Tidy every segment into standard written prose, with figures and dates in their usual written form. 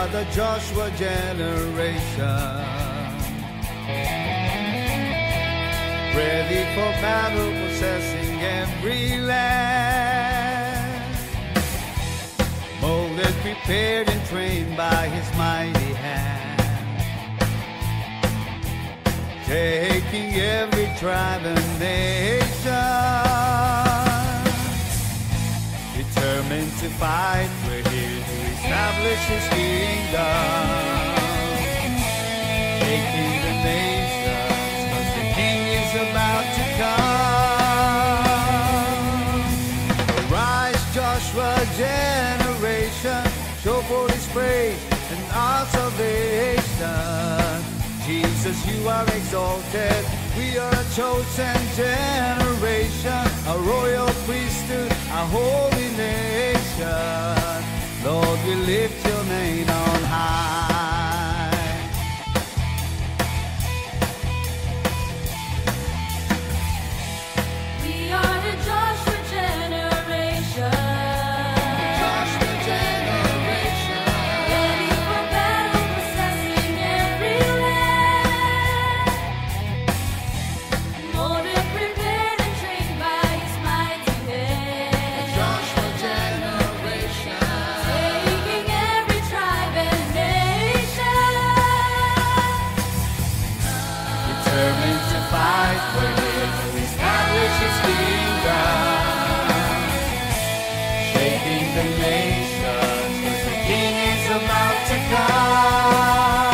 are the Joshua generation, ready for battle, possessing every land, molded, prepared, and trained by His mighty hand, taking every tribe and nation. Determined to fight, we're here to establish His kingdom, taking the nations, 'cause the King is about to come. Arise, Joshua generation, show forth His praise and our salvation. Jesus, you are exalted, we are a chosen generation, a royal priesthood, a holy nation. Lord, we lift your name on high. We are the Joshua generation. Joshua generation, Ready for battle, possessing every land. Molded, prepared, and trained by His mighty hand. Joshua generation, Taking every tribe and nation. determined to fight, we're here to establish His kingdom, shaking the nations, 'cause the King is about to come.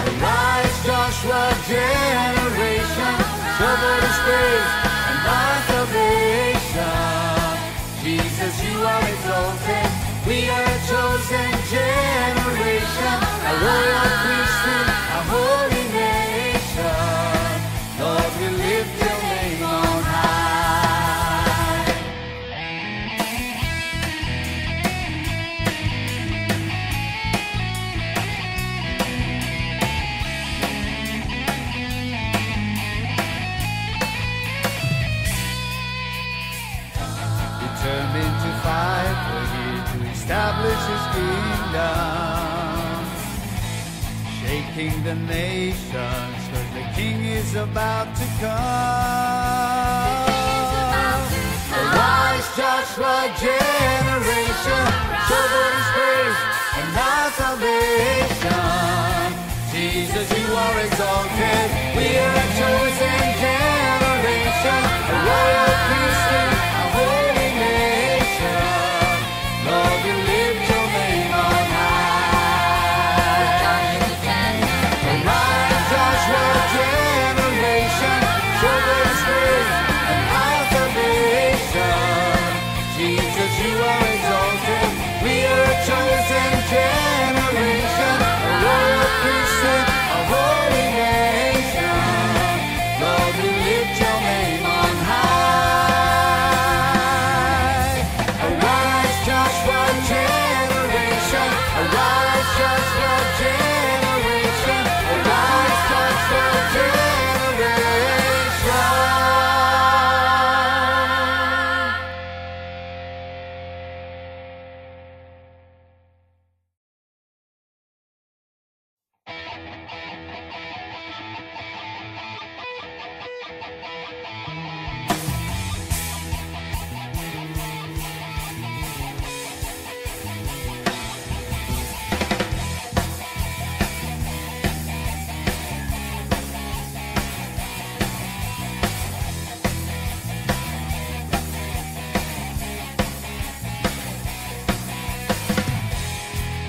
Arise, Joshua generation, show forth His praise and our salvation. Jesus, you are exalted, we are a chosen generation, a royal priesthood, a holy nation. Lord, we lift your name on high. Determined to fight, we're here to establish His kingdom, shaking the nations, 'cause the King is about to come. Arise, Joshua generation, show forth His praise and our salvation. Jesus, you are exalted, we are a chosen generation, a royal priesthood, a holy nation. Lord, we lift your name on high. Arise, Joshua generation, show forth His praise and our salvation. Jesus, you are exalted, we are a chosen generation, a royal priesthood, a holy nation. Lord, we lift your name on high. Arise, Joshua generation, arise, Joshua generation, arise, Joshua generation.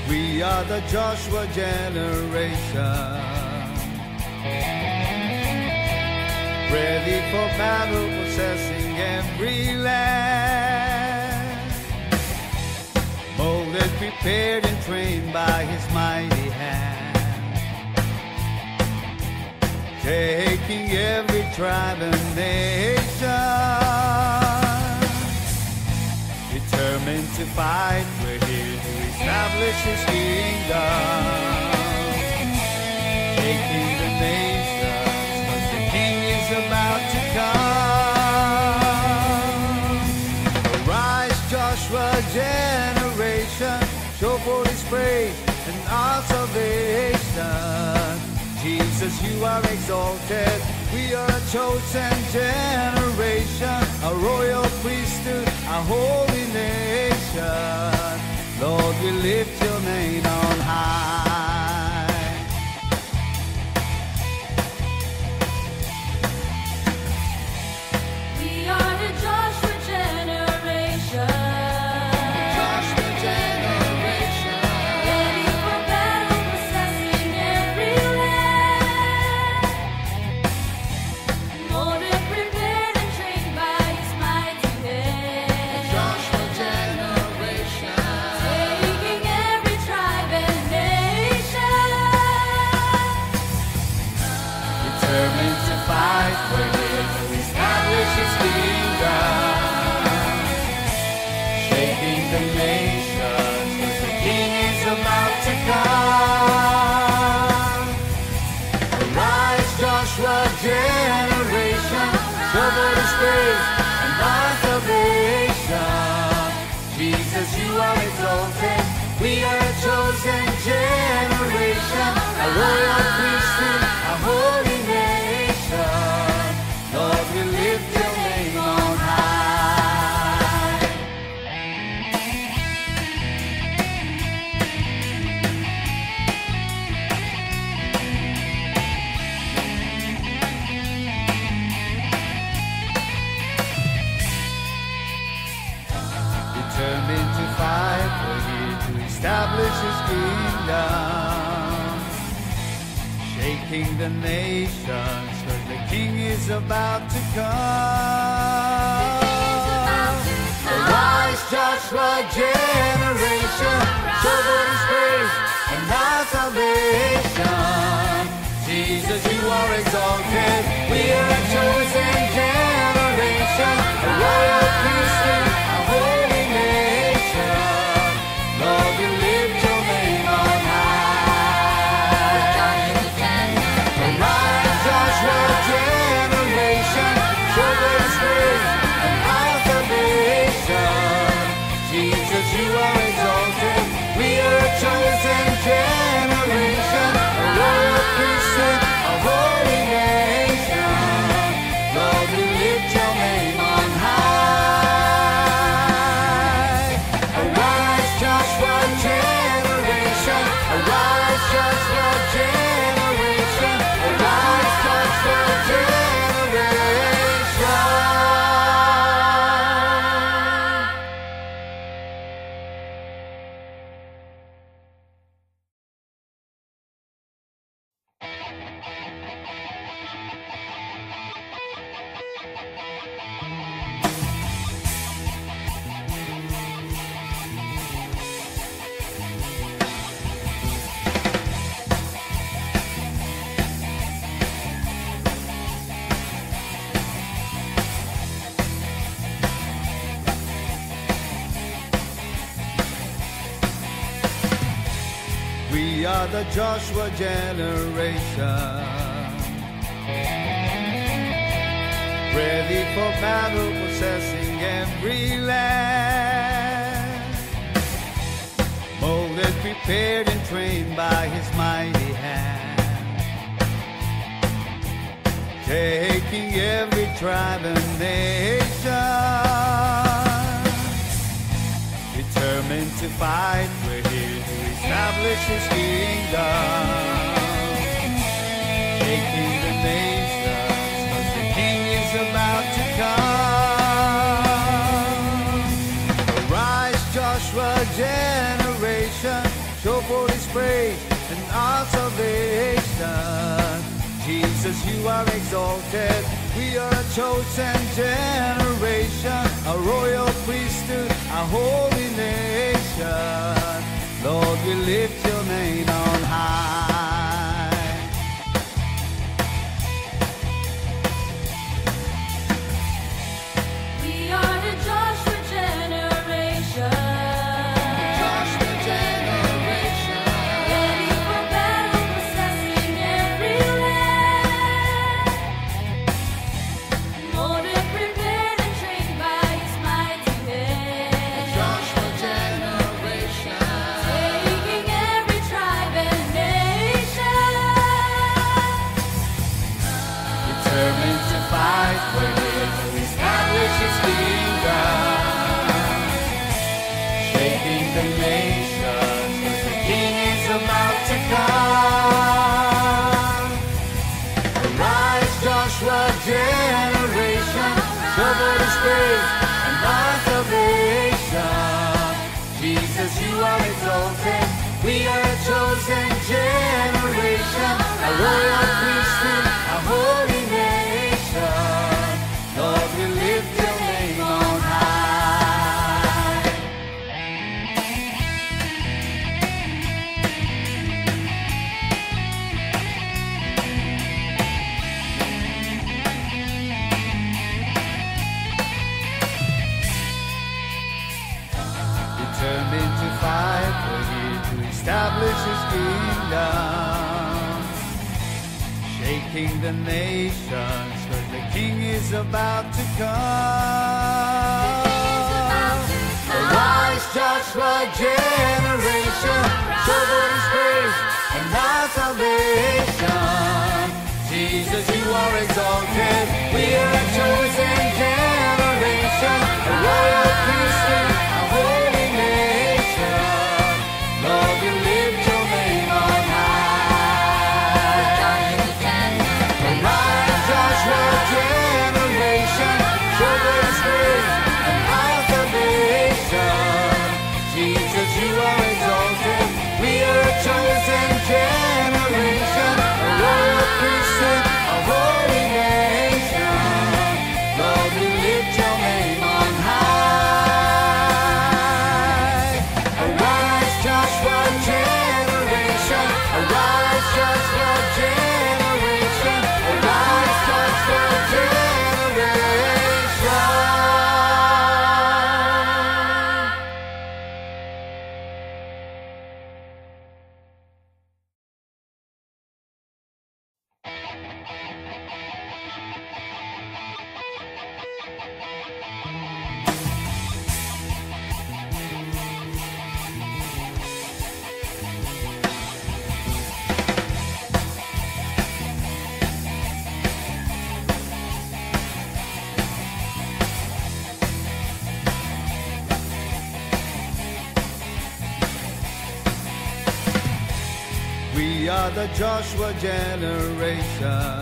We are the Joshua generation, ready for battle, possessing every land, molded, prepared, and trained by His mighty hand, taking every tribe and nation. Determined to fight, we're here to establish His kingdom, taking the nations, 'cause the King is about to come. Arise, Joshua generation, show forth His Jesus, you are exalted. We are a chosen generation, a royal priesthood, a holy nation. Lord, we lift your name on high. We are the Joshua generation. Joshua generation, Ready for battle, possessing every land. Molded, prepared, and trained by His mighty hand. Joshua generation, Taking every tribe and nation. determined to fight for Him to establish His kingdom, shaking the nations, 'cause the King is about to come. Arise, Joshua generation, show forth His praise and our salvation. Jesus, you are exalted. We are a chosen generation, a royal priesthood, a holy nation. Lord, we lift your name on high. Determined to fight for Him to establish His kingdom, shaking the nations, 'cause the King is about to come. Arise, Joshua generation, show forth His praise and our salvation. Jesus, you are exalted. We are a chosen generation, a royal priesthood, a holy nation. Lord, we lift your name on high. Arise, Joshua generation, show forth His praise and our salvation. Jesus, you are exalted. We are a chosen generation, a royal priesthood, a holy nation. Lord, we lift your name on high. Arise, Joshua generation, arise, Joshua generation, arise, Joshua generation. We are the Joshua generation, ready for battle, possessing every land. Molded, prepared, and trained by His mighty hand, taking every tribe and nation. Determined to fight, we're here to establish His kingdom, shaking the nations, 'cause the King is about to come. Arise, Joshua generation, show forth His praise and our salvation. Jesus, you are exalted. We are a chosen generation, a royal priesthood, a holy nation. Lord, we lift your name on high. We are the Joshua generation. Joshua generation, Ready for battle, possessing every land. Molded, prepared, and trained by His mighty hand. Joshua generation, Taking every tribe shaking the nations, 'cause the King is about to come. Arise, Joshua generation, show forth His praise and our salvation. Jesus, you are exalted. We are a chosen generation, a royal priesthood, a holy nation. Lord, we lift your name on high. Arise, Joshua generation, show forth His praise and our salvation. Jesus, you are exalted. We are a chosen generation, a royal priesthood, a holy nation. Lord, we lift your name on high. Arise, Joshua generation. Arise, Joshua generation. Arise, Joshua generation. We are the Joshua generation,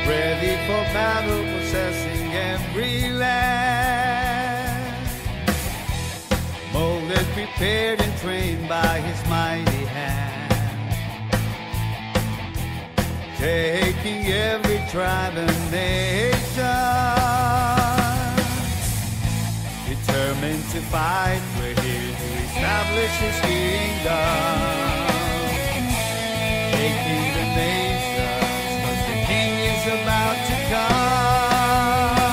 ready for battle, possessing every land, molded, prepared, and trained by His mighty hand, taking every tribe and nation, determined to fight. We're here to establish His kingdom, taking the nations, 'cause the King is about to come.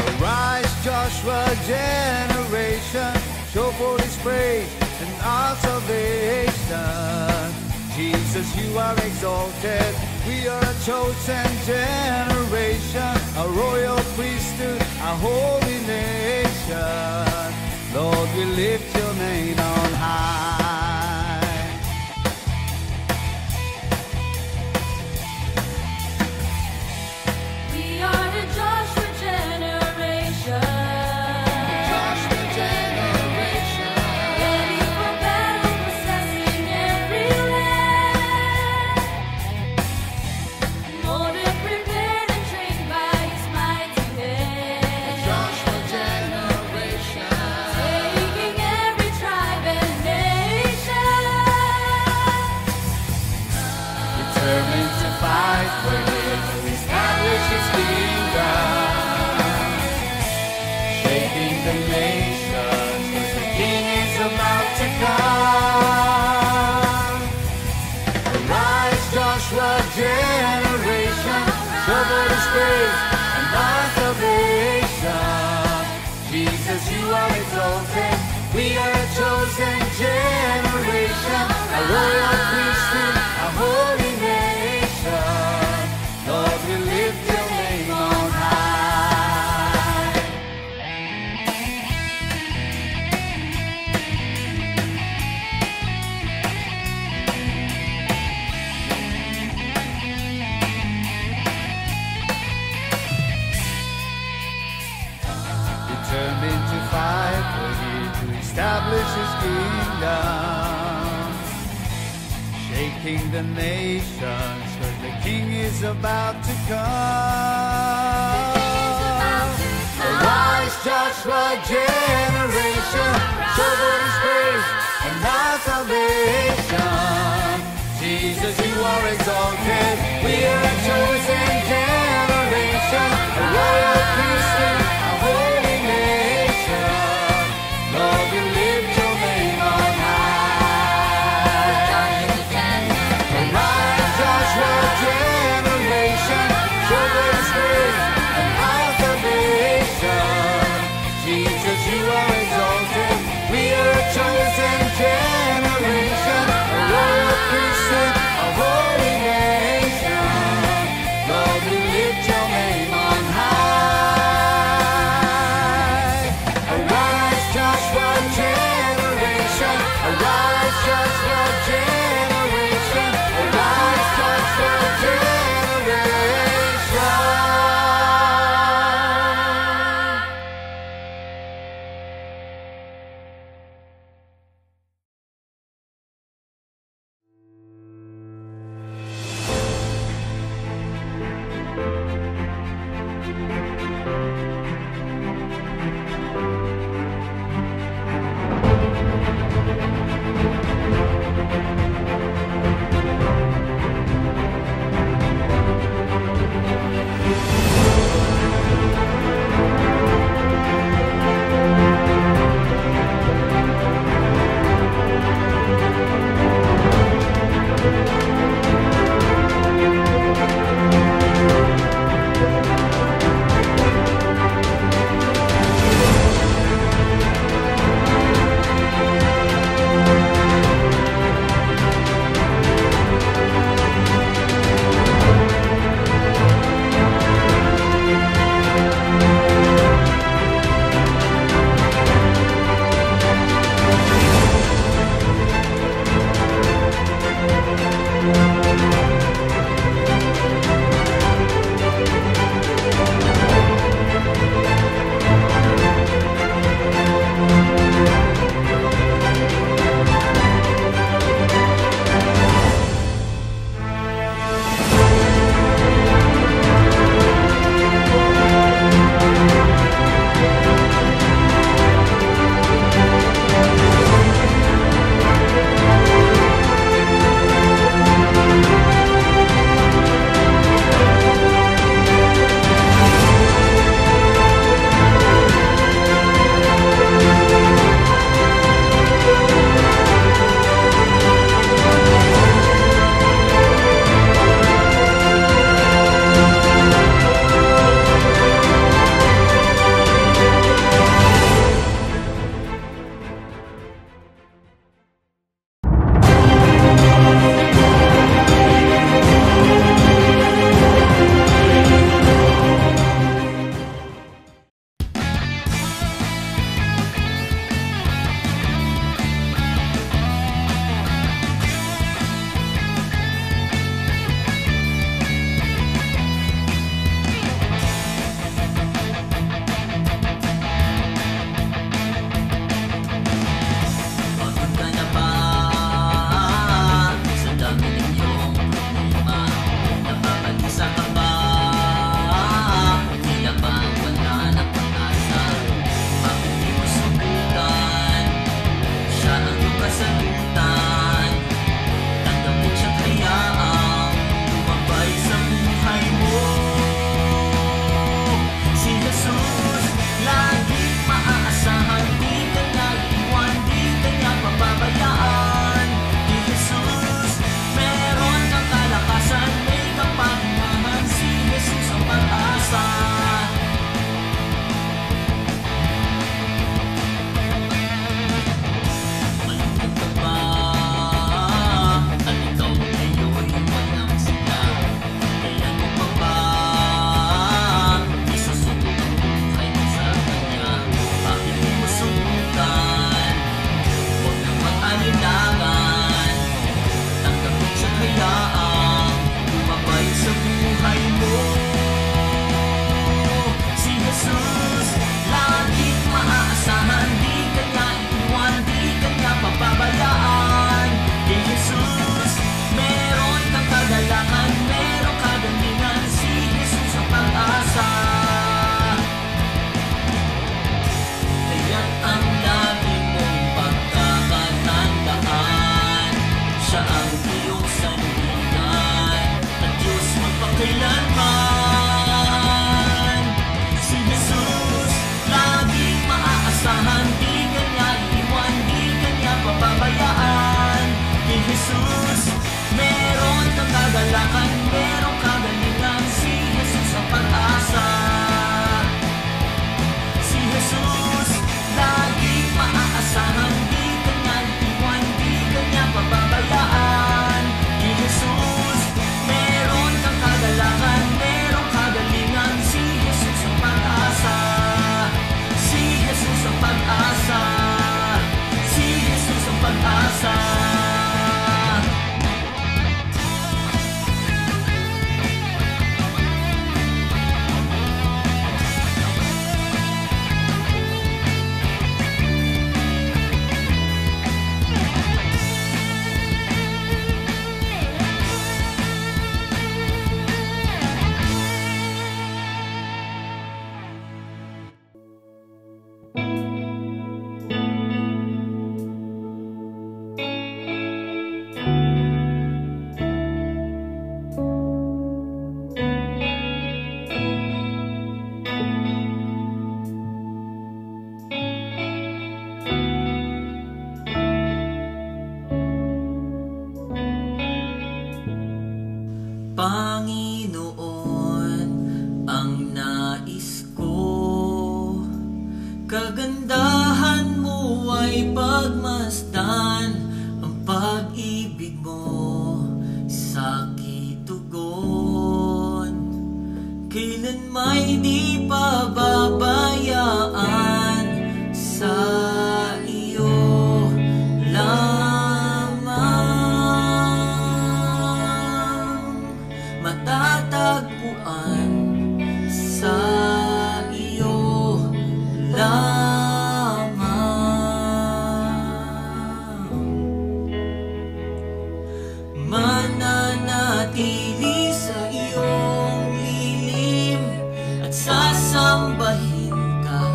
Arise, Joshua generation, show forth His praise and our salvation. Jesus, you are exalted. We are a chosen generation, a royal priesthood, a holy nation. Lord, we lift your name on high. We are the Joshua generation. Joshua generation, Ready for battle, possessing every land. Molded, prepared, and trained by His mighty hand. Joshua generation, Taking every tribe and nation. determined to fight. We're here to establish His kingdom, shaking the nations, 'cause the King is about to come. Arise, Joshua generation, show forth His praise and our salvation. Jesus, you are exalted. We are a chosen generation, a royal priesthood, a holy nation. Lord, we lift your name on high. Determined to fight, we're here to establish His kingdom, shaking the nations, 'cause the King is about to come. Arise, Joshua generation, show forth His praise and our salvation. Jesus, you are exalted. We are a chosen generation, a royal priesthood, a holy nation. Lord, we lift your name on high. Arise, Joshua generation, show forth His praise and our salvation. Jesus, you are exalted. We are a chosen generation, a royal pag-asa. Panginoon, ang nais ko, kagandahan mo ay pagmasdan, ang pag-ibig mo sa'kin tugon. Kailan may di pababayaan, sa iyo matatagpuan, sa iyo lamang. Mananatili sa iyong lilim at sasambahin ka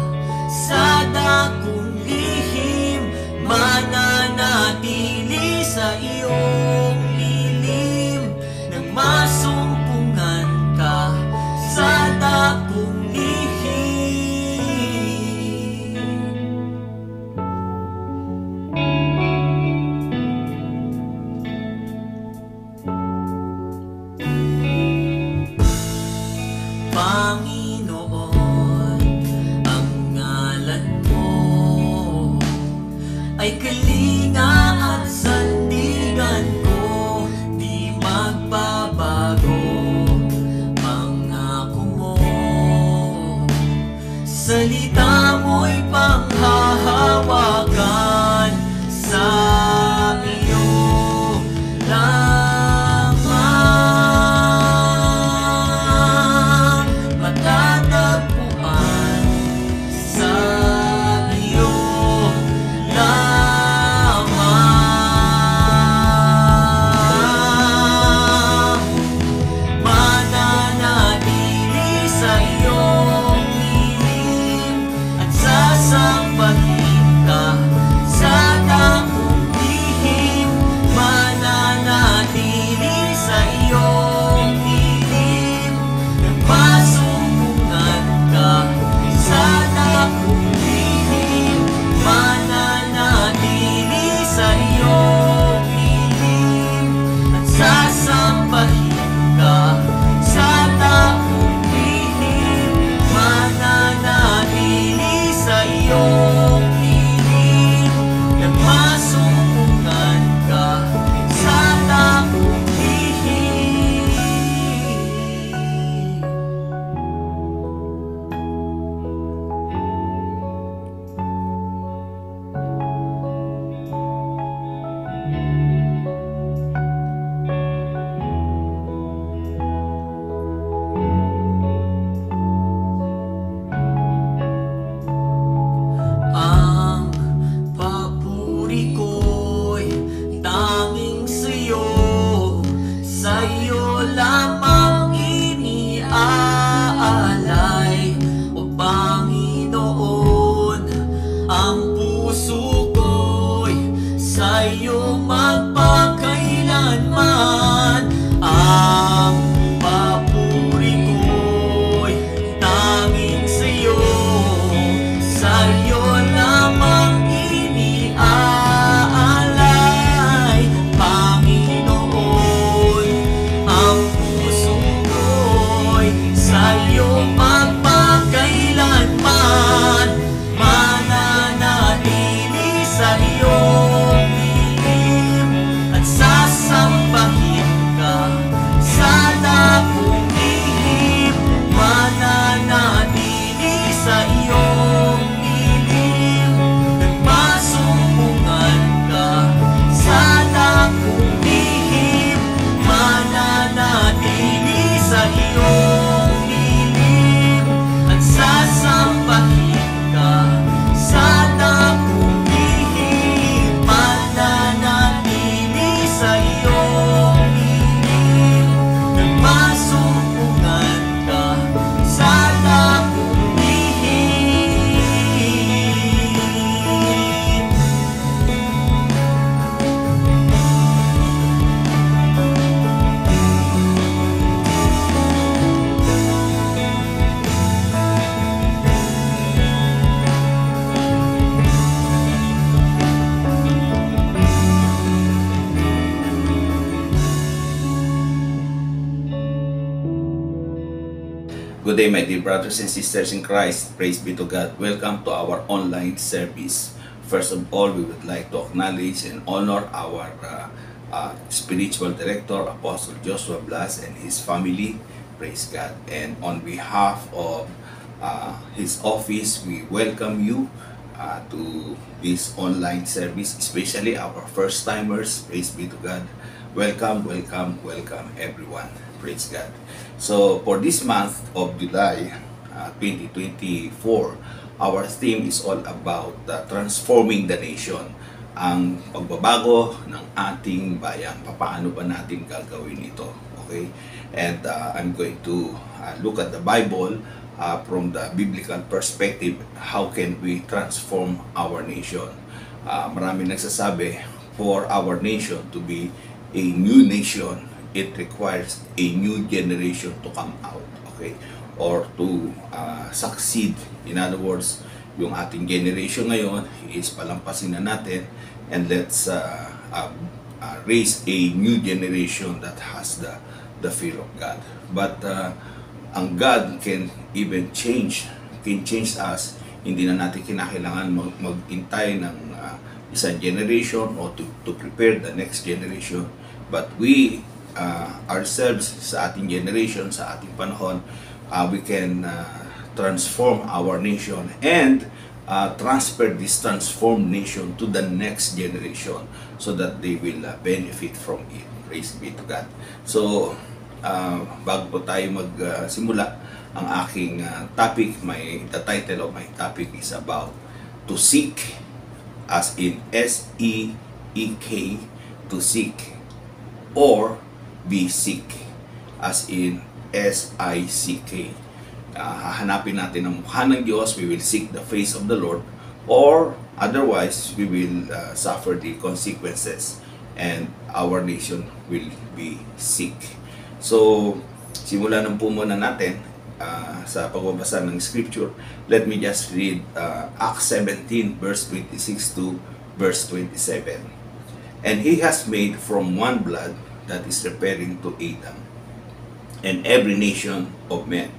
sa dakong lihim. Mananatili sa iyong lilim nang masumpungan ka sa dakong lihim. Panginoon, ang ngalan mo ay kalinga at sandigan ko, di magbabago. Pangako mo, salita mo'y panghahawakan, sa iyo lamang matatagpuan, sa iyo lamang. Mananatili sa iyong lilim at sasambahin ka sa dakong lihim. Mananatili sa iyong lilim nang masumpungan ka sa dakong lihim. Mananatili sa iyong lilim at sasambahin ka sa dakong lihim. Mananatili sa iyong lilim nang masumpungan ka sa dakong lihim. Ang papuri ko'y tanging sa'yo lamang iniaalay. O Panginoon, ang puso ko'y sa'yo magpakailanman. Ang papuri ko'y tanging sa'yo lamang iniaalay. Panginoon, ang puso ko'y sa'yo magpakailanman. Mananatili sa iyong lilim Good day, my dear brothers and sisters in Christ. Praise be to God. Welcome to our online service. First of all, we would like to acknowledge and honor our spiritual director, Apostle Joshua Blas, and his family. Praise God. And on behalf of his office, we welcome you to this online service, especially our first-timers. Praise be to God. Welcome, welcome, welcome everyone. Praise God. So for this month of July 2024, our theme is all about transforming the nation. Ang pagbabago ng ating bayan. Paano ba natin gagawin ito? Okay? And I'm going to look at the Bible from the biblical perspective. How can we transform our nation? Marami nagsasabi, for our nation to be a new nation, it requires a new generation to come out, okay? Or to succeed. In other words, yung ating generation ngayon is palampasin na natin, and let's raise a new generation that has the fear of God. But ang God can even change us. Hindi na natin kinakailangan mag-intay ng isang generation or to prepare the next generation. But we ourselves, sa ating generation, sa ating panahon, we can transform our nation and transfer this transformed nation to the next generation so that they will benefit from it. Praise be to God. So, bago po tayo magsimula, ang aking topic, the title of my topic is about to seek, as in S-E-E-K, to seek, or be sick, as in S-I-C-K. Hahanapin natin ang mukha ng Diyos, we will seek the face of the Lord, or otherwise we will suffer the consequences and our nation will be sick. So, simulan po muna natin sa pagbabasa ng scripture. Let me just read Acts 17 verse 26 to verse 27. And he has made from one blood, that is referring to Adam, and every nation of men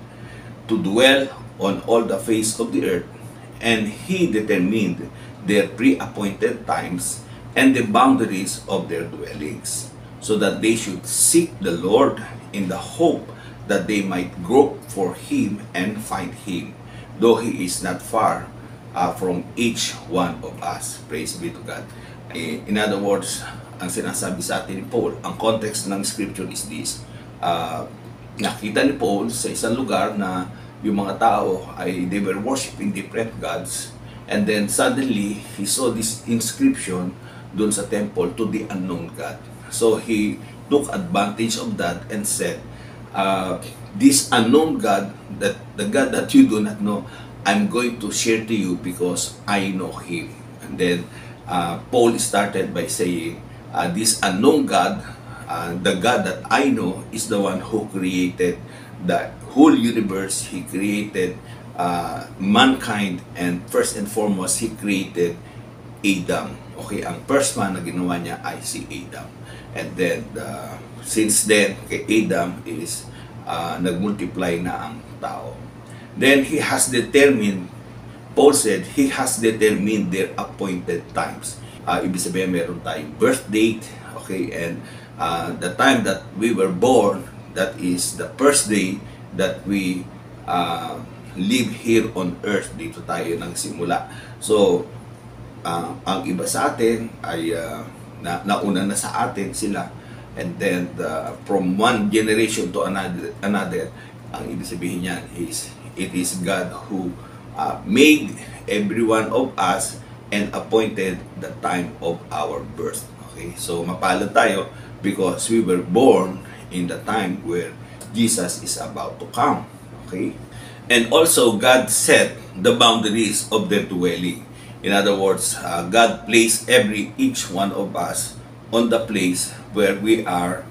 to dwell on all the face of the earth, and he determined their pre-appointed times and the boundaries of their dwellings, so that they should seek the Lord in the hope that they might grope for him and find him, though he is not far from each one of us. Praise be to God. In other words, ang sinasabi sa atin ni Paul, ang context ng scripture is this. Nakita ni Paul sa isang lugar na yung mga tao they were worshiping different gods, and then suddenly he saw this inscription doon sa temple, to the unknown God. So he took advantage of that and said, this unknown God, that the God that you do not know, I'm going to share to you because I know him. And then Paul started by saying, this unknown God, the God that I know, is the one who created the whole universe. He created mankind, and first and foremost, he created Adam. Okay, ang first man na ginawa niya ay si Adam. And then, since then, kay Adam is nagmultiply na ang tao. Then, he has determined, Paul said, he has determined their appointed times. Ibig sabihin, meron tayong birth date, okay, and the time that we were born, that is the first day that we live here on earth. Dito tayo nang simula. So, ang iba sa atin ay nauna na sa atin sila, and then from one generation to another, ang ibig sabihin niyan is, it is God who made every one of us and appointed the time of our birth. Okay, so mapalad tayo because we were born in the time where Jesus is about to come. Okay, and also God set the boundaries of their dwelling. In other words, God placed each one of us on the place where we are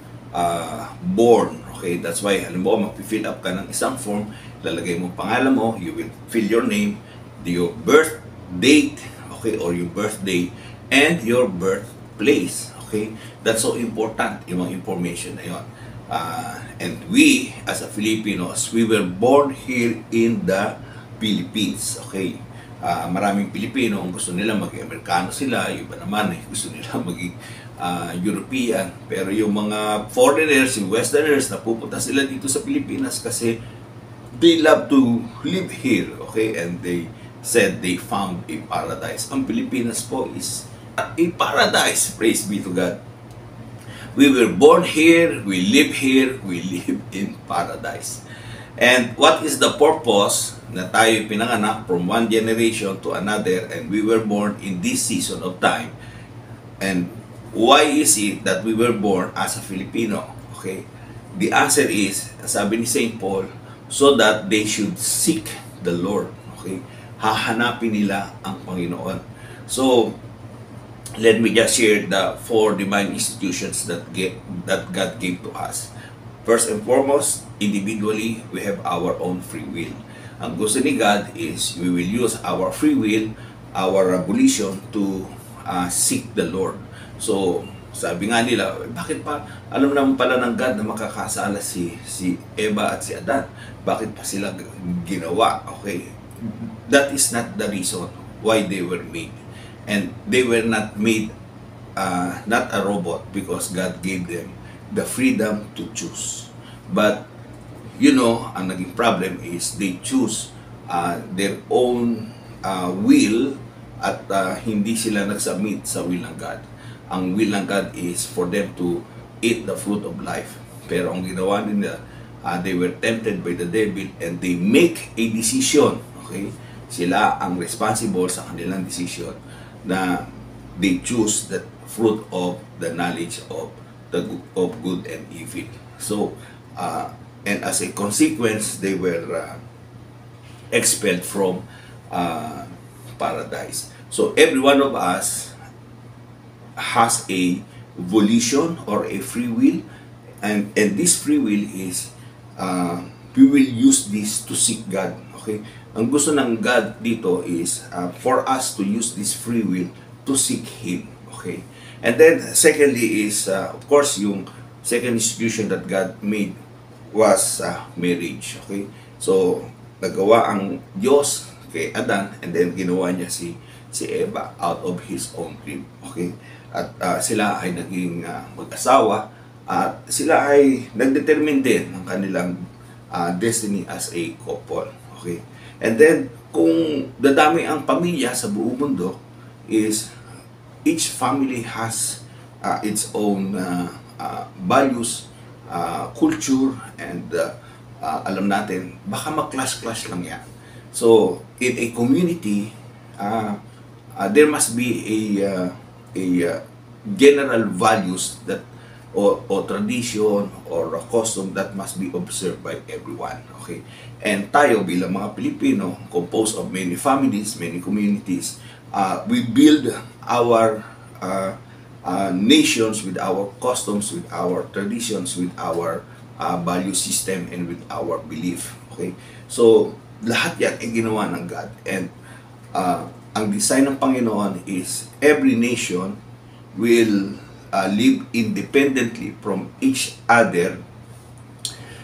born. Okay, that's why halimbawa mag-fill up ka ng isang form, lalagay mo pangalan mo, you will fill your name, your birth date, okay, or your birthday, and your birthplace. Okay, that's so important, yung mga information na yun. And we, as a Filipinos, we were born here in the Philippines. Okay? Maraming Pilipino ang gusto nila maging Amerikano sila, yung iba naman gusto nila maging European. Pero yung mga foreigners, yung Westerners, napupunta sila dito sa Pilipinas kasi they love to live here. Okay? And they said they found a paradise. Ang Pilipinas po is a paradise. Praise be to God. We were born here, we live here, we live in paradise. And what is the purpose na tayo pinanganak from one generation to another and we were born in this season of time? And why is it that we were born as a Filipino? Okay? The answer is, sabi ni St. Paul, so that they should seek the Lord. Okay? Hahanapin nila ang Panginoon. So, let me just share the 4 divine institutions that God gave to us. First and foremost, individually, we have our own free will. Ang gusto ni God is we will use our free will, our volition to seek the Lord. So, sabi nga nila, bakit pa, alam naman pala ng God na makakasala si Eva at si Adan. Bakit pa sila ginawa? Okay, that is not the reason why they were made. And they were not made, not a robot, because God gave them the freedom to choose. But, you know, ang naging problem is they choose their own will at hindi sila nagsubmit sa will ng God. Ang will ng God is for them to eat the fruit of life. Pero ang ginawa nila, they were tempted by the devil and they make a decision. Okay? Sila ang responsible sa kanilang decision na they choose the fruit of the knowledge of good and evil. So, and as a consequence, they were expelled from paradise. So, every one of us has a volition or a free will, and this free will is we will use this to seek God. Okay? Ang gusto ng God dito is for us to use this free will to seek Him. Okay? And then, secondly is, of course, yung second institution that God made was marriage. Okay? So, nagawa ang Diyos kay Adan and then ginawa niya si Eva out of His own rib. Okay? At sila ay naging mag-asawa at sila ay nagdetermine din ng kanilang destiny as a couple. Okay? And then, kung dadami ang pamilya sa buong mundo, is each family has its own values, culture, and alam natin, baka mag-clash-clash lang yan. So, in a community, there must be a general values that or tradition or a custom that must be observed by everyone. Okay? And tayo bilang mga Pilipino, composed of many families, many communities, we build our nations with our customs, with our traditions, with our value system, and with our belief. Okay? So, lahat yan ay ginawa ng God. And ang design ng Panginoon is every nation will live independently from each other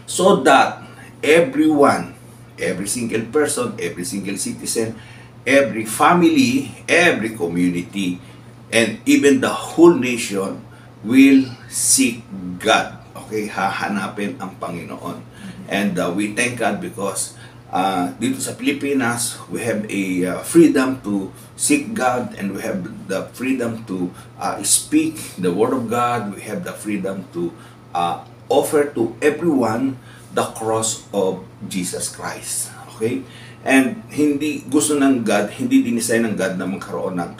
so that everyone, every single person, every single citizen, every family, every community, and even the whole nation will seek God. Okay, hahanapin ang Panginoon. And we thank God because dito sa Pilipinas, we have a freedom to seek God, and we have the freedom to speak the Word of God. We have the freedom to offer to everyone the cross of Jesus Christ. Okay? And hindi gusto ng God, hindi dinisign ng God na magkaroon ng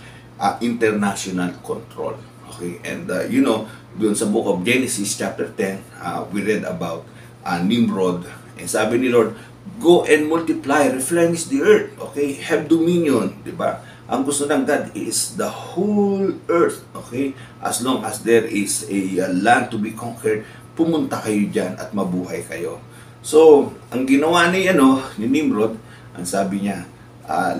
international control. Okay? And you know, doon sa book of Genesis chapter 10, we read about Nimrod. And sabi ni Lord, go and multiply, replenish the earth. Okay? Have dominion. Diba? Ang gusto ng God is the whole earth. Okay? As long as there is a land to be conquered, pumunta kayo dyan at mabuhay kayo. So, ang ginawa ni Nimrod, ang sabi niya,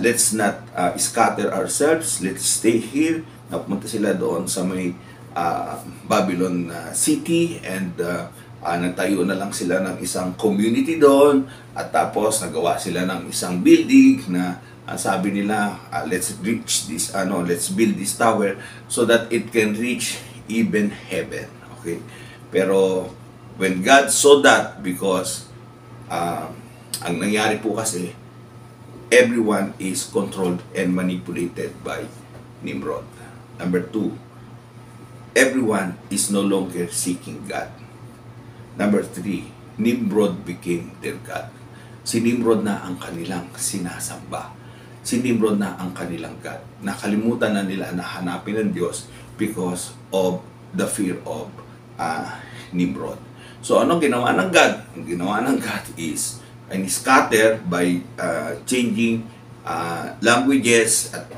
let's not scatter ourselves, let's stay here. Napunta sila doon sa may Babylon city, and nagtayo na lang sila ng isang community doon, at tapos nagawa sila ng isang building na sabi nila, let's build this tower so that it can reach even heaven. Okay? Pero when God saw that, because ang nangyari po kasi, everyone is controlled and manipulated by Nimrod. Number 2, everyone is no longer seeking God. Number 3, Nimrod became their God. Si Nimrod na ang kanilang sinasamba. Si Nimrod na ang kanilang God. Nakalimutan na nila na hanapin ng Diyos because of the fear of Nimrod. So, anong ginawa ng God? Ang ginawa ng God is, and scatter by changing languages at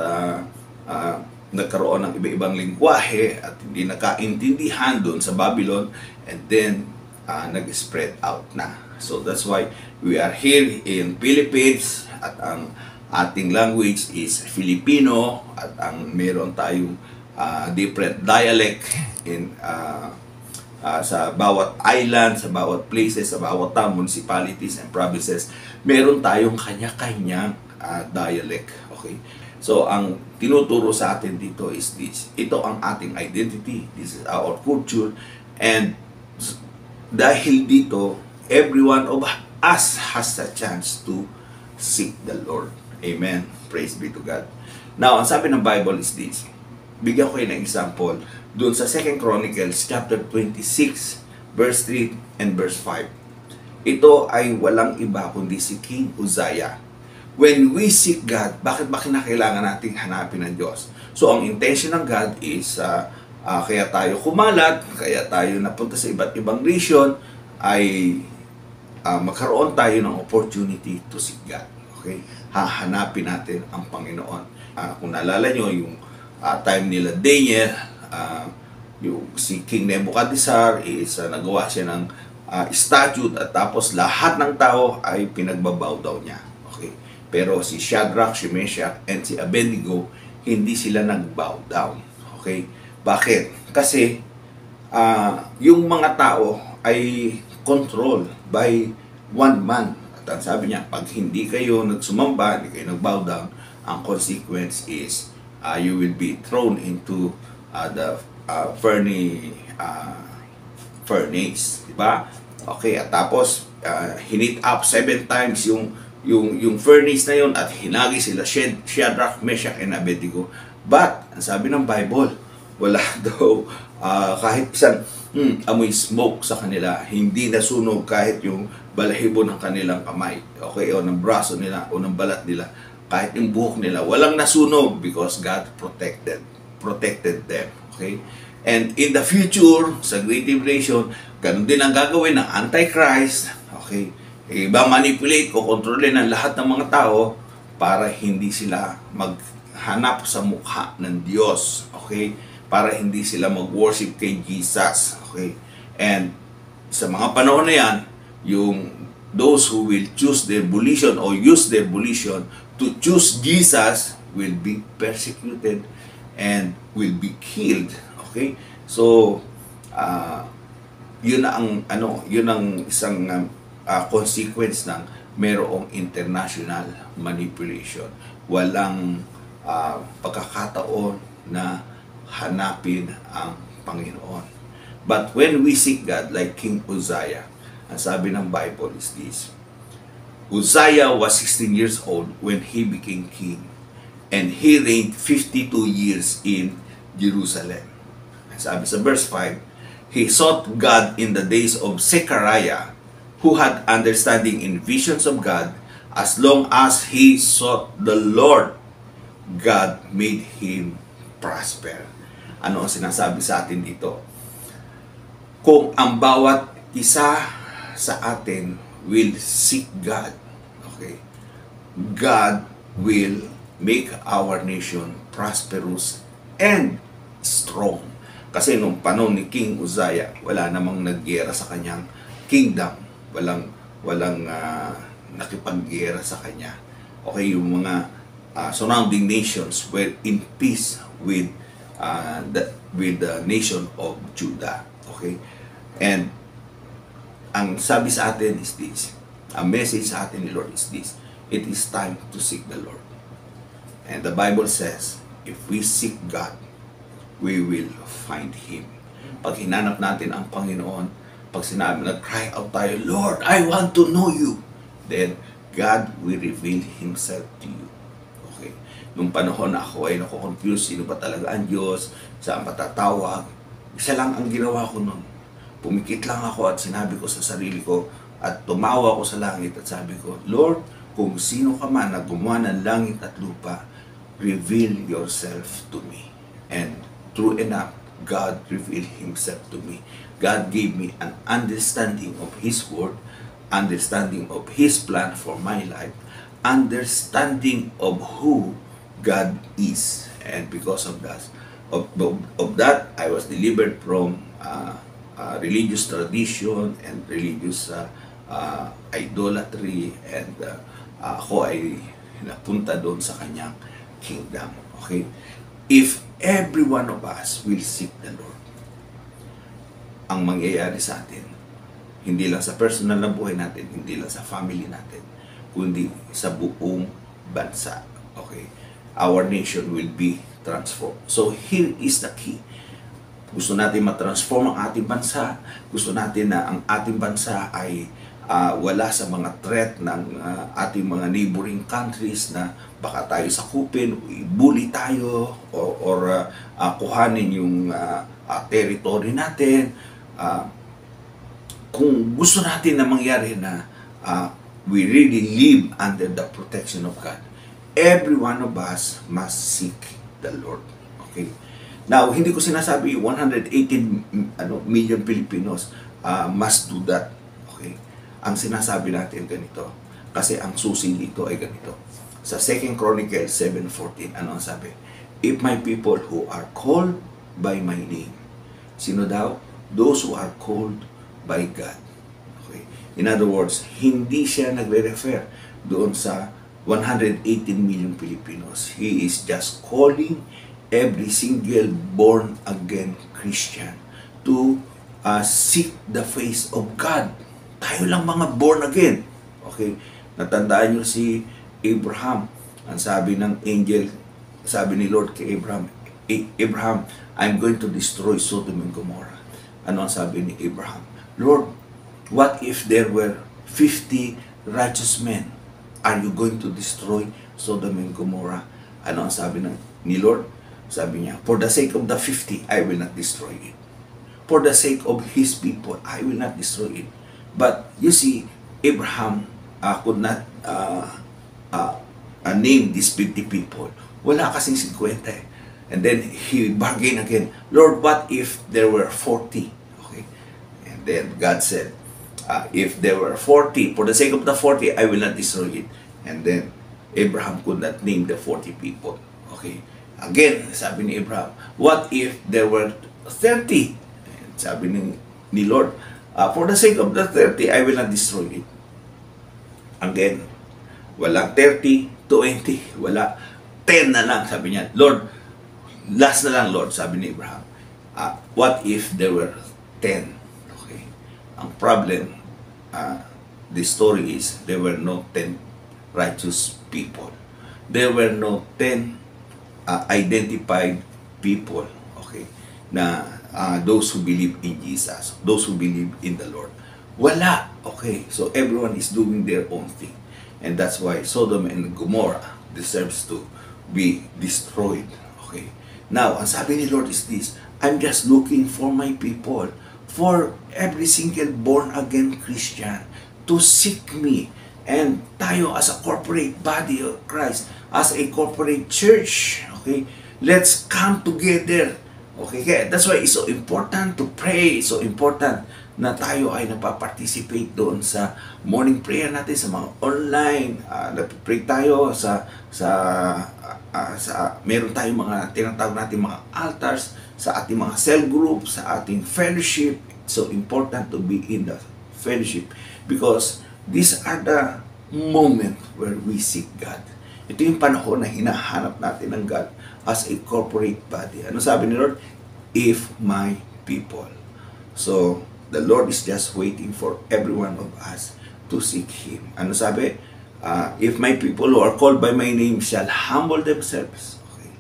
nagkaroon ng iba-ibang lingwahe at hindi nakaintindihan doon sa Babylon, and then nag-spread out na. So that's why we are here in Philippines at ang ating language is Filipino at ang meron tayong different dialect in sa bawat island, sa bawat places, sa bawat municipalities and provinces, meron tayong kanya-kanyang dialect. Okay? So, ang tinuturo sa atin dito is this. Ito ang ating identity. This is our culture. And dahil dito, every one of us has a chance to seek the Lord. Amen. Praise be to God. Now, ang sabi ng Bible is this. Bigyan ko kayo ng example doon sa 2 Chronicles chapter 26 verse 3 and verse 5. Ito ay walang iba kundi si King Uzziah. When we seek God, bakit ba kinakailangan nating hanapin ng Diyos? So ang intention ng God is kaya tayo kumalat, kaya tayo napunta sa iba't ibang region, ay magkaroon tayo ng opportunity to seek God. Okay? Hahanapin natin ang Panginoon. Kung naalala nyo, yung time nila Daniel, yung si King Nebuchadnezzar is nagawa siya ng statute, at tapos lahat ng tao ay pinagbabow daw niya. Okay? Pero si Shadrach, si Meshach, and si Abednego, hindi sila nag-bow down. Okay? Bakit? Kasi yung mga tao ay controlled by one man. At ang sabi niya, pag hindi kayo nagsumamba, hindi kayo nag-bow down, ang consequence is you will be thrown into the furnace, di ba? Okay, at tapos hinit up 7 times yung furnace na yun, at hinagi sila Shadrach, Meshach, and Abednego. But ang sabi ng Bible, wala daw kahit isang amoy smoke sa kanila, hindi nasunog kahit yung balahibo ng kanilang kamay, okay, o ng braso nila o ng balat nila, kahit yung buhok nila, walang nasunog because God protected them. Okay? And in the future, sa Great Tribulation, ganun din ang gagawin ng Antichrist. Okay? Manipulate o kontrolin ng lahat ng mga tao para hindi sila maghanap sa mukha ng Diyos. Okay? Para hindi sila mag-worship kay Jesus. Okay? And sa mga panahon na yan, those who will choose their volition or use their volition to choose Jesus will be persecuted and will be killed. Okay? So yun ang isang consequence ng mayroong international manipulation. Walang pagkakataon na hanapin ang Panginoon. But when we seek God like King Uzziah, ang sabi ng Bible is this: Uzziah was 16 years old when he became king, and he reigned 52 years in Jerusalem. Sabi sa verse 5, he sought God in the days of Zechariah, who had understanding in visions of God. As long as he sought the Lord, God made him prosper. Ano ang sinasabi sa atin dito? Kung ang bawat isa sa atin will seek God, okay, God will make our nation prosperous and strong. Kasi nung panahon ni King Uzziah, wala namang naggera sa kanyang kingdom. Walang nakipaggera sa kanya. Okay, yung mga surrounding nations were in peace with the nation of Judah. Okay? And ang sabi sa atin is this. Ang message sa atin ni Lord is this. It is time to seek the Lord. And the Bible says, if we seek God, we will find Him. Pag hinanap natin ang Panginoon, pag sinabi na cry out tayo, Lord, I want to know you, then God will reveal Himself to you. Okay. Nung panahon na ako ay nakukonfuse, sino ba talaga ang Diyos, saan patatawag, isa lang ang ginawa ko nun. Pumikit lang ako at sinabi ko sa sarili ko, at tumawa ako sa langit at sabi ko, Lord, kung sino ka man na gumawa ng langit at lupa, reveal yourself to me. And true enough, God revealed Himself to me. God gave me an understanding of His Word, understanding of His plan for my life, understanding of who God is. And because of that, I was delivered from religious tradition and religious idolatry, and ako ay napunta doon sa kanyang kingdom. Okay? If every one of us will seek the Lord, ang mangyayari sa atin, hindi lang sa personal na buhay natin, hindi lang sa family natin, kundi sa buong bansa. Okay? Our nation will be transformed. So here is the key. Gusto natin matransform ang ating bansa. Gusto natin na ang ating bansa ay wala sa mga threat ng ating mga neighboring countries na baka tayo sakupin, ibuli tayo, or kuhanin yung territory natin. Kung gusto natin na mangyari na we really live under the protection of God, every one of us must seek the Lord. Okay? Now, hindi ko sinasabi 118 million Filipinos must do that. Okay? Ang sinasabi natin ganito. Kasi ang susi dito ay ganito. Sa 2 Chronicles 7:14, ano ang sabi? If my people who are called by my name. Sino daw? Those who are called by God. Okay? In other words, hindi siya nagre-refer doon sa 118 million Filipinos. He is just calling every single born-again Christian to seek the face of God. Tayo lang mga born-again. Okay? Natandaan nyo si Abraham. Ang sabi ng angel, sabi ni Lord kay Abraham, Abraham, I'm going to destroy Sodom and Gomorrah. Ano ang sabi ni Abraham? Lord, what if there were 50 righteous men? Are you going to destroy Sodom and Gomorrah? Ano ang sabi ni Lord? Sabi niya, for the sake of the 50, I will not destroy it. For the sake of His people, I will not destroy it. But you see, Abraham could not name these 50 people. Wala kasing 50 eh. And then he bargained again, Lord, what if there were 40? Okay. And then God said, if there were 40, for the sake of the 40, I will not destroy it. And then Abraham could not name the 40 people. Okay. Again, sabi ni Abraham, what if there were 30? And sabi ni Lord, for the sake of the 30, I will not destroy it. Again, walang 30, 20, wala 10 na lang, sabi niya. Lord, last na lang, Lord, sabi ni Abraham. What if there were 10? Okay. Ang problem, the story is, there were no 10 righteous people. There were no 10 identified people, okay, na those who believe in Jesus, those who believe in the Lord. Wala, okay. So everyone is doing their own thing. And that's why Sodom and Gomorrah deserves to be destroyed. Okay. Now, ang sabi ni Lord is this, I'm just looking for my people, for every single born-again Christian to seek me. And tayo as a corporate body of Christ, as a corporate church, okay, let's come together. Okay, that's why it's so important to pray. It's so important na tayo ay napaparticipate doon sa morning prayer natin, sa mga online. Nagpipray tayo sa meron tayong mga tinatawag natin mga altars, sa ating mga cell group, sa ating fellowship. It's so important to be in the fellowship because these are the moment where we seek God. Ito yung panahon na hinahanap natin ng God as a corporate body. Ano sabi ni Lord? If my people. So, The Lord is just waiting for every one of us to seek Him. Ano sabi? If my people who are called by my name shall humble themselves, okay,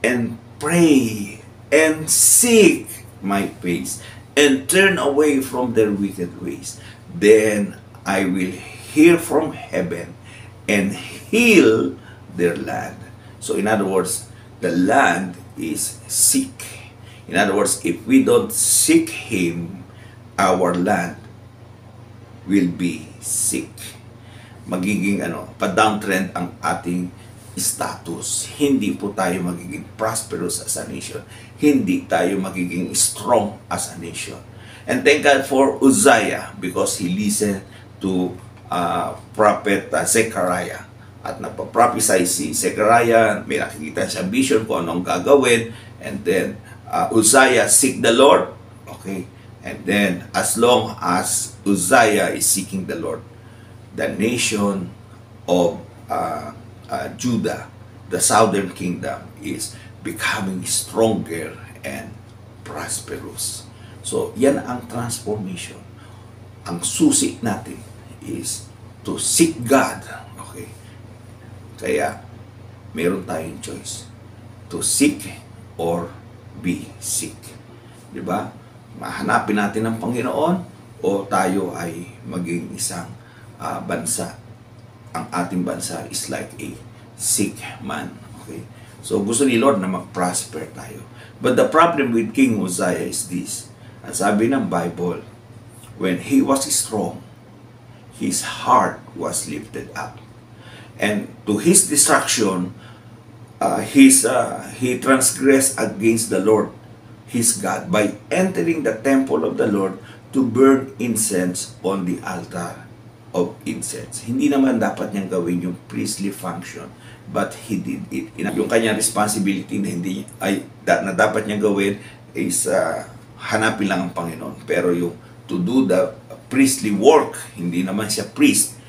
and pray and seek my face and turn away from their wicked ways, then I will hear from heaven and heal their land. So in other words, the land is sick. In other words, if we don't seek Him, our land will be sick. Magiging pa-downtrend ang ating status. Hindi po tayo magiging prosperous as a nation. Hindi tayo magiging strong as a nation. And thank God for Uzziah because he listened to prophet Zechariah. At nagpa-prophesy si Zechariah, may nakikita siya vision kung anong gagawin. And then Uzziah seek the Lord. Okay. And then, as long as Uzziah is seeking the Lord, the nation of Judah, the southern kingdom, is becoming stronger and prosperous. So, yan ang transformation. Ang susi natin is to seek God. Okay? Kaya, meron tayong choice. To seek or be sick. Diba? Mahanapin natin ang Panginoon o tayo ay maging isang bansa. Ang ating bansa is like a sick man. Okay? So gusto ni Lord na mag-prosper tayo. But the problem with King Uzziah is this. Ang sabi ng Bible, when he was strong, his heart was lifted up. And to his destruction, he transgressed against the Lord, his God, by entering the temple of the Lord to burn incense on the altar of incense. Hindi naman dapat niyang gawin yung priestly function, but he did it. Yung kanyang responsibility na dapat niyang gawin is hanapin lang ang Panginoon. Pero yung to do the priestly work, hindi naman siya priest,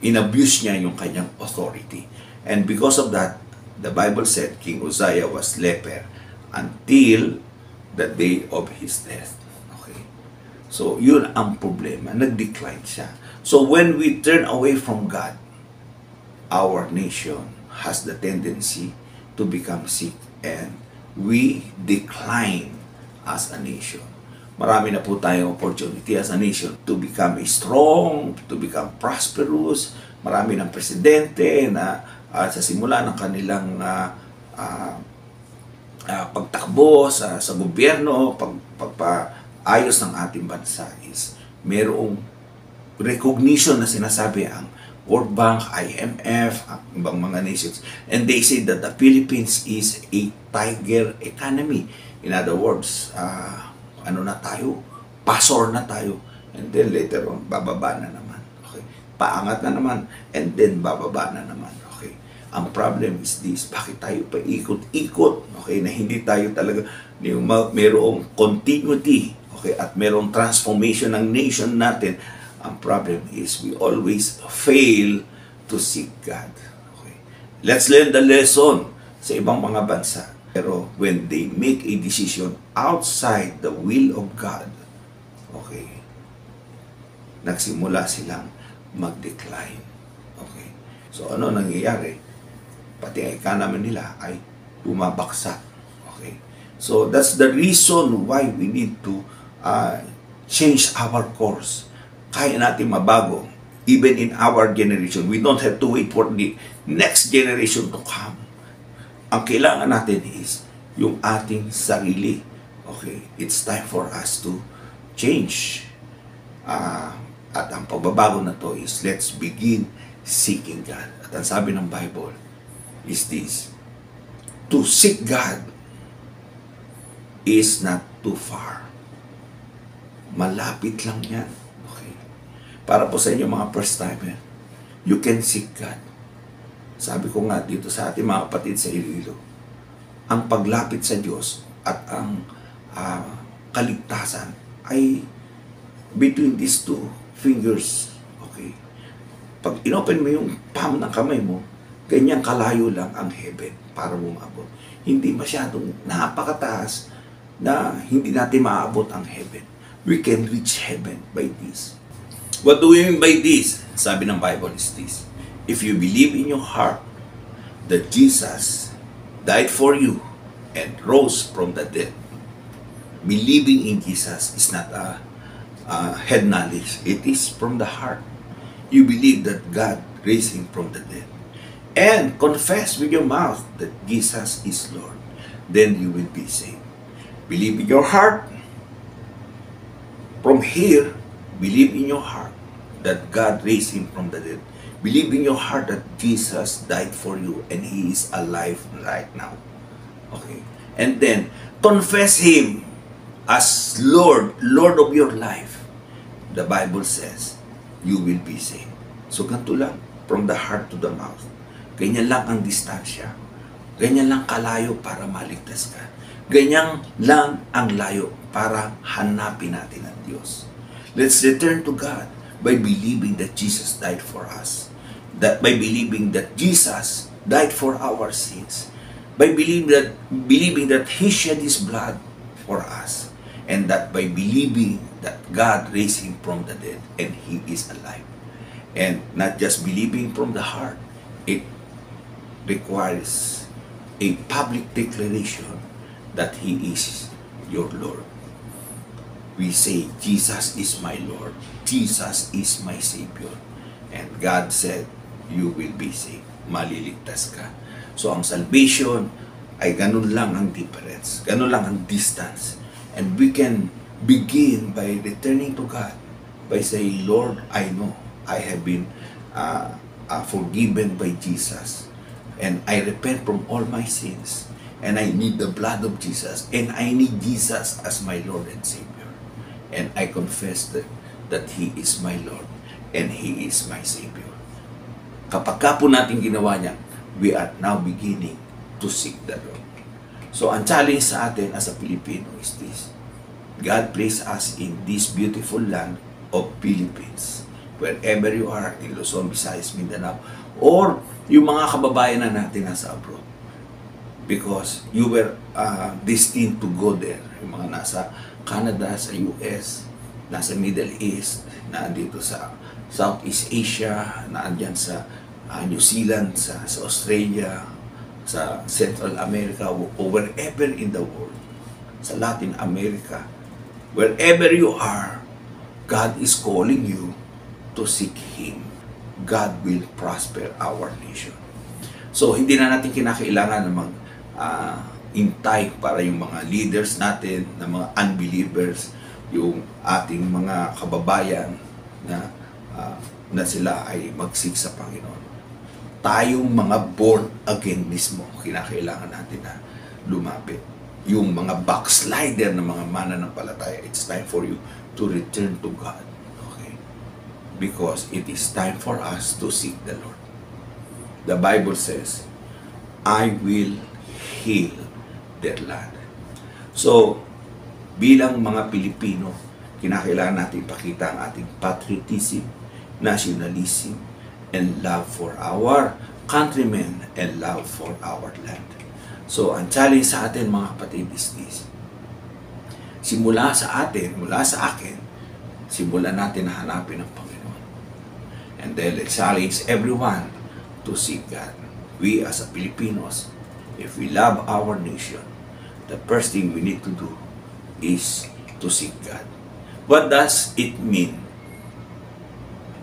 inabuse niya yung kanyang authority. And because of that, the Bible said King Uzziah was leper until the day of his death. Okay? So, yun ang problema. Nag-decline siya. So, when we turn away from God, our nation has the tendency to become sick and we decline as a nation. Marami na po tayong opportunity as a nation to become strong, to become prosperous. Marami ng presidente na sa simula ng kanilang pagtakbo sa gobyerno, pagpaayos ng ating bansa is merong recognition na sinasabi ang World Bank, IMF, ang ibang mga nations. And they say that the Philippines is a tiger economy. In other words, pasor na tayo. And then later on, bababa na naman. Okay? Paangat na naman. And then bababa na naman. Okay? Ang problem is this, bakit tayo pa ikot-ikot, okay, na hindi tayo talaga, mayroong continuity, okay, at mayroong transformation ng nation natin. Ang problem is we always fail to seek God. Okay? Let's learn the lesson sa ibang mga bansa. Pero when they make a decision outside the will of God, okay, nagsimula silang mag-decline. Okay? So ano nangyayari? Pati ang economy nila ay bumabaksak. Okay? So that's the reason why we need to change our course. Kaya natin mabago. Even in our generation, we don't have to wait for the next generation to come. Ang kailangan natin is yung ating sarili. Okay? It's time for us to change. At ang pagbabago na to is let's begin seeking God. At ang sabi ng Bible is this: to seek God is not too far. Malapit lang yan. Okay? Para po sa inyo mga first timer, you can seek God. Sabi ko nga dito sa ating mga kapatid sa Iloilo, ang paglapit sa Diyos at ang kaligtasan ay between these two fingers. Okay? Pag inopen mo yung palm ng kamay mo, ganyan kalayo lang ang heaven para umabot. Hindi masyadong napakataas na hindi natin maabot ang heaven. we can reach heaven by this. What do we mean by this? Sabi ng Bible is this: if you believe in your heart that Jesus died for you and rose from the dead, believing in Jesus is not a head knowledge. It is from the heart. You believe that God raised him from the dead, and confess with your mouth that Jesus is Lord, then you will be saved. Believe in your heart. From here, believe in your heart that God raised him from the dead. Believe in your heart that Jesus died for you and he is alive right now. Okay? And then, confess him as Lord of your life. The Bible says, you will be saved. So, ganito lang, from the heart to the mouth. Ganyan lang ang distansya. Ganyan lang kalayo para maligtas ka. Ganyan lang ang layo para hanapin natin ang Diyos. Let's return to God by believing that Jesus died for us. That by believing that Jesus died for our sins. By believing that He shed His blood for us. And that by believing that God raised Him from the dead and He is alive. And not just believing from the heart, it requires a public declaration that He is your Lord. We say, Jesus is my Lord. Jesus is my Savior. And God said, you will be saved. Maliligtas ka. So, ang salvation ay ganun lang ang difference. Ganun lang ang distance. And we can begin by returning to God. By saying, Lord, I know I have been forgiven by Jesus. And I repent from all my sins. And I need the blood of Jesus. And I need Jesus as my Lord and Savior. And I confess that He is my Lord. And He is my Savior. Kapag ka po natin ginawa niya, we are now beginning to seek the Lord. So, ang challenge sa atin as a Filipino is this: God placed us in this beautiful land of Philippines. Wherever you are, in Luzon, Visayas, Mindanao, or yung mga kababayan na natin nasa abroad. Because you were destined to go there. Yung mga nasa Canada, sa US, nasa Middle East, naandito sa Southeast Asia, naandyan sa New Zealand, sa Australia, sa Central America, or wherever in the world, sa Latin America, wherever you are, God is calling you to seek Him. God will prosper our nation. So, hindi na natin kinakailangan ng intay para yung mga leaders natin, na mga unbelievers, yung ating mga kababayan na sila ay magsik sa Panginoon. Tayong mga born again mismo, kinakailangan natin na lumapit. Yung mga backslider na mga mananampalataya, it's time for you to return to God. Okay? Because it is time for us to seek the Lord. The Bible says, I will heal their land. So, bilang mga Pilipino, kinakailangan natin ipakita ang ating patriotism, nationalism, and love for our countrymen and love for our land. So, ang challenge sa atin, mga kapatid, is this: simula sa atin, mula sa akin, simulan natin na hanapin ang Panginoon. And then, let's challenge everyone to seek God. We as a Filipinos, if we love our nation, the first thing we need to do is to seek God. What does it mean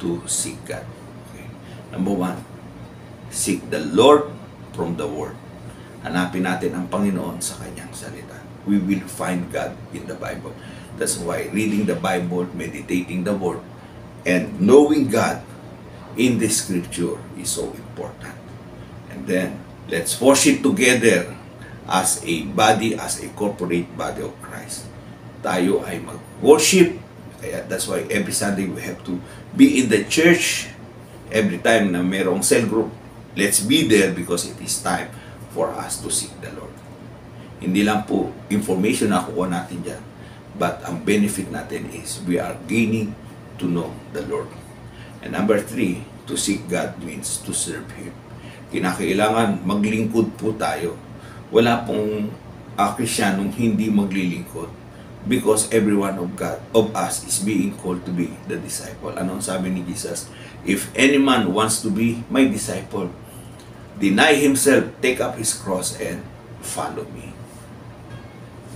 to seek God? Okay. Number one, seek the Lord from the Word. Hanapin natin ang Panginoon sa Kanyang salita. We will find God in the Bible. That's why reading the Bible, meditating the Word, and knowing God in the Scripture is so important. And then, let's worship together as a body, as a corporate body of Christ. Tayo ay mag-worship. Kaya that's why every Sunday we have to be in the church. Every time na mayroong cell group, let's be there because it is time for us to seek the Lord. Hindi lang po information na kukuha natin dyan, but ang benefit natin is we are gaining to know the Lord. And number 3, to seek God means to serve Him. Kinakailangan maglingkod po tayo. Wala pong Kristiyanong hindi maglilingkod. because every one of us is being called to be the disciple. Ano ang sabi ni Jesus? If any man wants to be my disciple, deny himself, take up his cross, and follow me.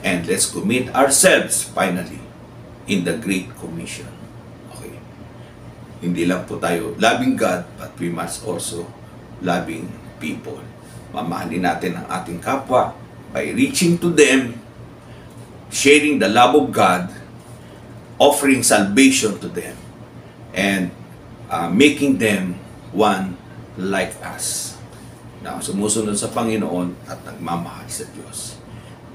And let's commit ourselves finally in the Great Commission. Okay. Hindi lang po tayo loving God, but we must also loving people. Mamahalin natin ang ating kapwa by reaching to them, sharing the love of God, offering salvation to them, and making them one like us. Now, sumusunod sa Panginoon at nagmamahal sa Diyos.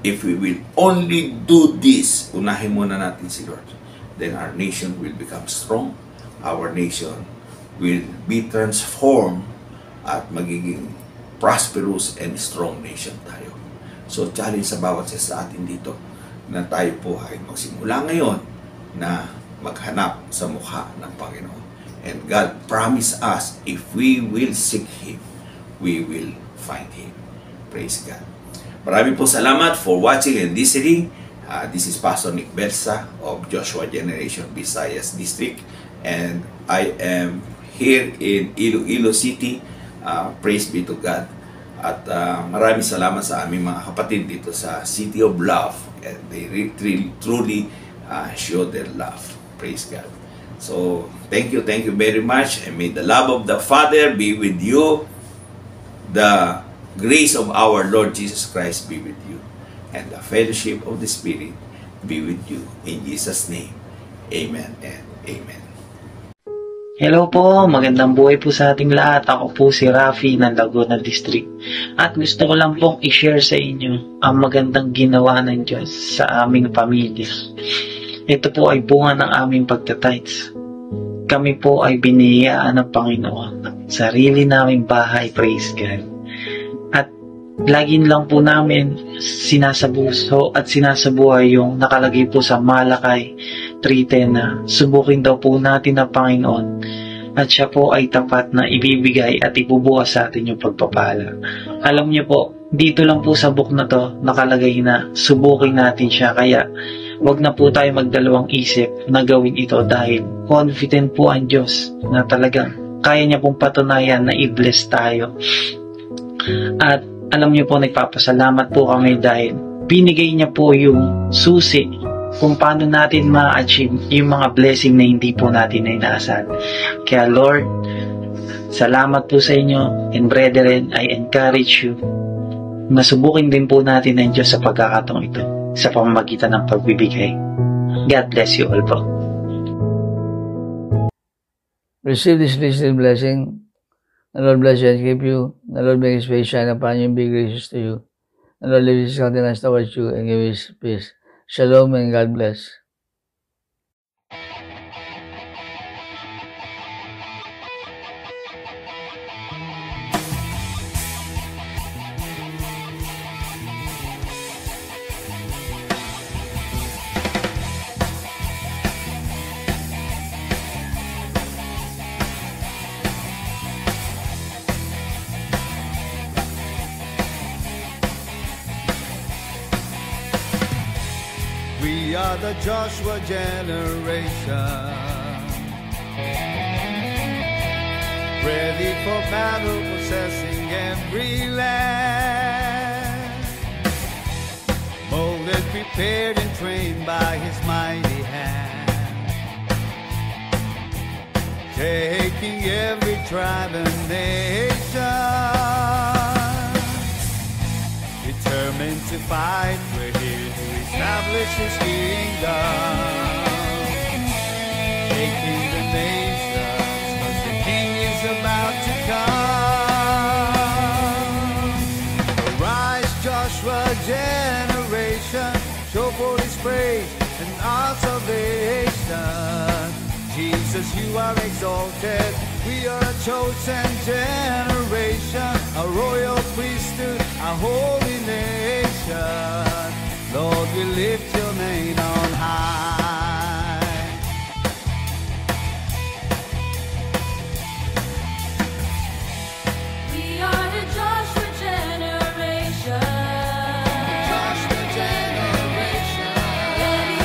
If we will only do this, unahin muna natin si Lord, then our nation will become strong, our nation will be transformed, at magiging prosperous and strong nation tayo. So, challenge sa bawat isa sa atin dito, na tayo po ay magsimula ngayon na maghanap sa mukha ng Panginoon. And God promised us, if we will seek Him, we will find Him. Praise God. Maraming po salamat for watching and listening. This is Pastor Nick Belsa of Joshua Generation Visayas District, and I am here in Iloilo City. Praise be to God. At maraming salamat sa aming mga kapatid dito sa City of Love, and they truly show their love. Praise God. So, thank you very much, and may the love of the Father be with you. The grace of our Lord Jesus Christ be with you, and the fellowship of the Spirit be with you. In Jesus' name, amen and amen. Hello po, magandang buhay po sa ating lahat. Ako po si Rafi ng Laguna District. At gusto ko lang pong i-share sa inyo ang magandang ginawa ng Diyos sa aming pamilya. Ito po ay bunga ng aming pagtatites. Kami po ay biniyayaan ng Panginoon ng sarili naming bahay, praise God. At laging lang po namin sinasabuso at sinasabuhay yung nakalagay po sa Malakay 3:10 na subukin daw po natin ang Panginoon at siya po ay tapat na ibibigay at ibubukas sa atin yung pagpapala. Alam niyo po, dito lang po sa book na to nakalagay na subukin natin siya, kaya wag na po tayo magdalawang isip na gawin ito dahil confident po ang Diyos na talagang kaya niya pong patunayan na i-bless tayo. At alam niyo po, nagpapasalamat po kami dahil binigay niya po yung susi kung paano natin ma-achieve yung mga blessing na hindi po natin inaasahan. Kaya Lord, salamat po sa inyo, and brethren, I encourage you na subukin din po natin ng Diyos sa pagkakataong ito sa pamamagitan ng pagbibigay. God bless you all po. Receive this blessing. The Lord bless you and keep you. The Lord make His face shine upon you and be gracious to you. The Lord lift His countenance towards you and give His peace. Shalom and God bless. We are the Joshua generation, ready for battle, possessing every land, molded, prepared, and trained by His mighty hand, taking every tribe and nation, determined to fight. We're here to establish His kingdom, taking the nations, 'cause the King is about to come. Arise, Joshua generation, show forth His praise and our salvation. Jesus, you are exalted. We are a chosen generation, a royal priesthood, a holy nation. Lord, we lift your name on high. We are the Joshua generation. Joshua generation, Ready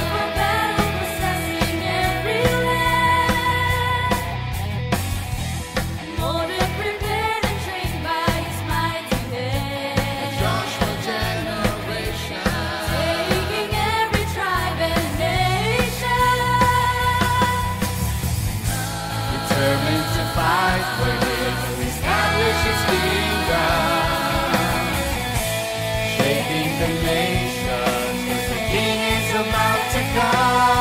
we're here to establish His kingdom. Shaking the nations, 'cause the King is about to come.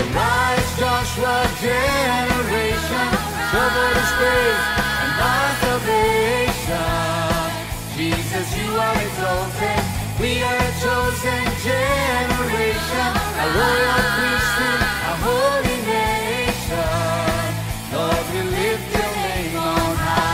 Arise, Joshua generation, show forth His praise and our salvation. Jesus, you are exalted. We are a chosen generation, a royal priesthood, a holy nation. Lord, we lift your name on high.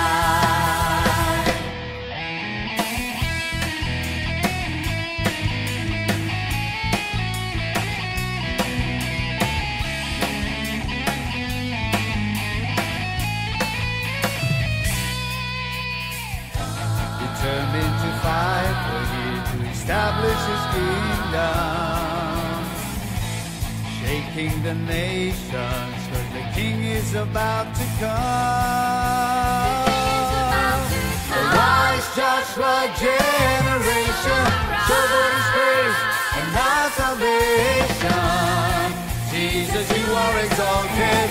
Determined to fight, we're here to establish His kingdom. Shaking the nations, 'cause the King is about to come. Arise, Joshua generation, show forth His praise and our salvation. Jesus, you are exalted.